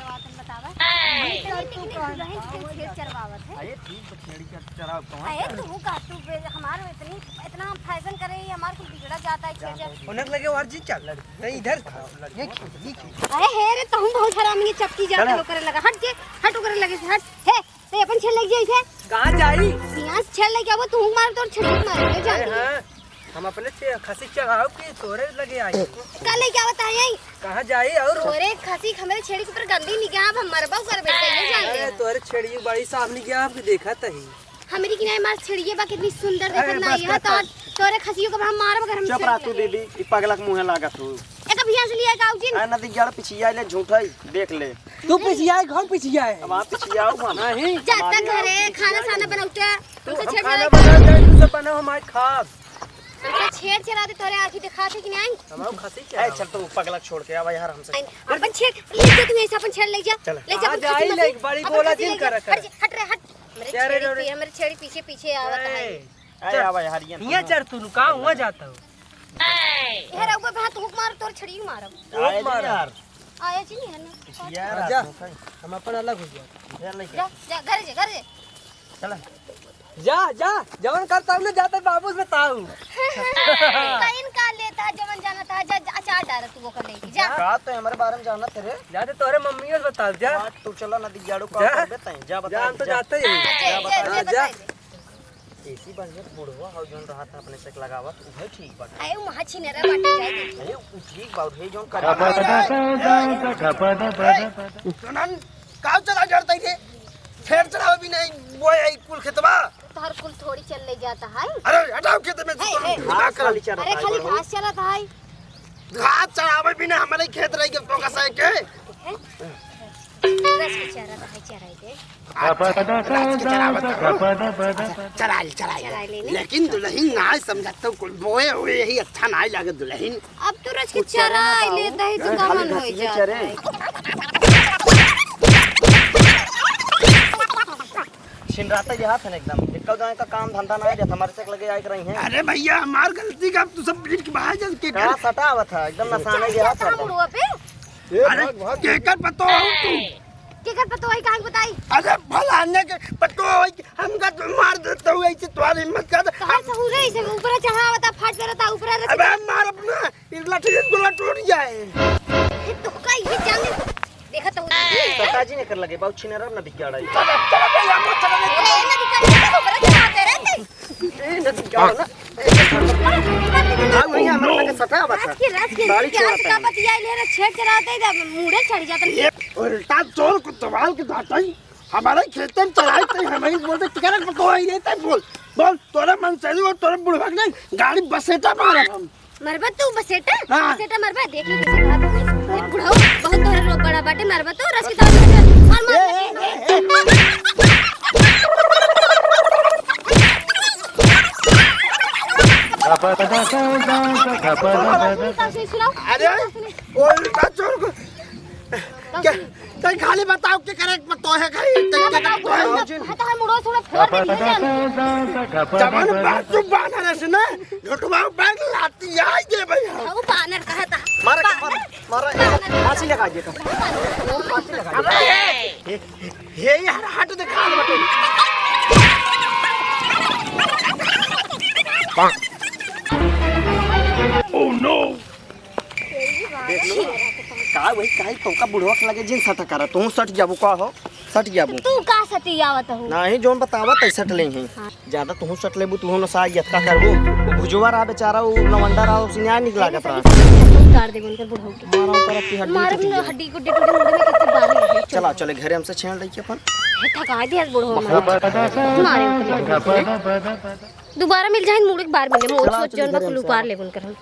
चरवावत बतावा तू छेड़ चरवावत है। अरे ठीक छेड़ी चराव तो अरे तू का तू हमारे इतना फैशन करे हमारे को बिगड़ा जाता है छेड़। उन्हें लगे और जी चल नहीं इधर ये अरे हे रे तू बहुत हरामी चपकी जाके करे लगा हट जे हट करे लगे हट हे ते अपन छेड़ लग जाई थे कहां जाई यहां छेड़ लग जाबो तू मार तोर छेड़ मार ले जा। हां हम अपने से खसी चढ़ाओ कि तोरे लगे आई कल क्या बताई कहां जाई और तोरे खसी हमारे छेड़ी के ऊपर गंदी निगाह हम मरबा कर बैठे ये जान ले तोरे छेड़ी बड़ी सामने गया आपने देखा तही हमारी की नहीं मार छेड़िए बा कितनी सुंदर देखत ना यह तो तोरे खसियों को हम मारब अगर हम चुप रह तू दीदी ई पगलक मुंह लागत तू एक बियाह से लिया काऊ जी आ नदी जड़ पिछिया ले झूठाई देख ले तू पिछिया है घर पिछिया है अब आप पिछिया आओ नहीं जाता घरे खाना साना बनाउते तुमसे छेड़ खाना चला बना दे तू सब बना हमारे खाब तुमसे छेड़ चला दे तोरे आंखें दिखाते कि नहीं हम खसी ए चल तू पगलक छोड़ के आवा यार हमसे अपन छेड़ ले जा तू ऐसा अपन छेड़ ले जा ले जा आ जाई ले बड़ी बोला दिन कर हट रे हट मेरे छेड़ी पीछे पीछे आवत है ए आवा यार हिया चढ़ तू कहां हुआ जाता हो हे रउवा भात हुक मार तोर छड़ी मारब आए मार यार आया जी नहीं है ना पिछिया जा रात में हम अपन अलग हो गया यार लेके जा जा घर जे चल जा जा जवन करता हूं जाते बाबू से बताऊं कहीं का लेता जवन जाना था जा अचार डाल तू वो कर ले जा का तो हमारे बारे में जानना तेरे जाते तोरे मम्मी से बता जा तू चला नदी जाड़ू का कर देते हैं जा बता जा हम तो जाते ही जा ऐसी बंजर बुढ़वा हो जोन रहा था अपने से लगावत उ भाई ठीक बात आए वहां छिनेरा बाटे जाए अरे उ ठीक बात है जोन कर सुनन काव चला जड़ता है फेर चढ़ावे भी नहीं वो है कुल खेतवा तो हर कुल थोड़ी चल ले जाता है अरे हटाओ खेत में घास खाली चरा अरे खाली घास चलाता है घास चढ़ावे भी नहीं हमारे खेत रही के तो कसा है के रस के चारा है चारा दे चराई लेकिन दुल्हन ना समझता कुल बोए हुए यही अच्छा ना लगे दुल्हन अब तो रस के चारा लेता है तो गमन हो जाता है छिन रात यहाँ था एकदम इक्का जाने का काम धंधा ना है जब हमारे से लगे आए रही हैं अरे भैया हमार गलती का तू सब बीच के बाहर जल के का सटा हुआ था एकदम नसाने गया था बुढ़वा पे अरे केकर पतो हो तू केकर पतो है कहां बताई अरे फलाने के पतो हो हमका तो मार देता हूं ऐसे तुम्हारी हिम्मत कर कहां से हो रही से ऊपर चढ़ावता फाट करता ऊपर रस अबे मार अपना इगला ठीक गोला टूट जाए तो का ये जान देखा तो सटा जी ने कर लगे बहुत छिने रब नदी क्या चलो भैया मत चलो नदी का ऊपर चढ़ाते रहते ए नदी क्या ना हां भैया हमारे लगे सटा हुआ था रस के क्या का बतिया ले रे छेड़ चढ़ाते जब मुड़े चढ़ जाता ये उल्टा चोर को तवाल के दाटाई हमारे खेत में चढ़ाई तो हमें बोलते टिकट पतो ही रहता बोल बोल तोरा मन चली और तोरा बुढ़वा नहीं गाड़ी बसेटा मारा हम मरबा तू बसेटा हाँ। बसेटा मरबा देख ले कैसे बात हो गई बुढ़ाओ बहुत तोहरा रोक बड़ा बाटे मरबा तो रस के दाल और मार अरे उल्टा चोर को कहीं खाली बताओ के करे तो है कहीं हटा है मुड़ो थोड़ा फोड़ दे जवान बात तू बानर है ना लुटवा बैग लाती आई दे भैया वो बानर कहता मारा फांसी लगा दिया हे यार हट दे खाल बटे ओह नो देख लो का वही काहे तो का बुढ़वा के लगे जिन सट करा तू सट जाबू का हो सट जाबू तू का सती आवत हो नहीं जोन बतावा तै सट ले हैं ज्यादा तू सट लेबू तू न सा यत्ता करबू भुजवा रा बेचारा उ नवंडा रा सिन्या निकला का काट दे उनकर बुढ़ऊ के मारा पर की मार हड्डी हड्डी गुड्डी टूटे मुंडे में कितने बाल है चला चले घरे हमसे छेड़ रही अपन थका दिया बुढ़ऊ मारे दोबारा मिल जाए मुड़ एक बार मिले मोच जोन बकलू पार ले उनकर हम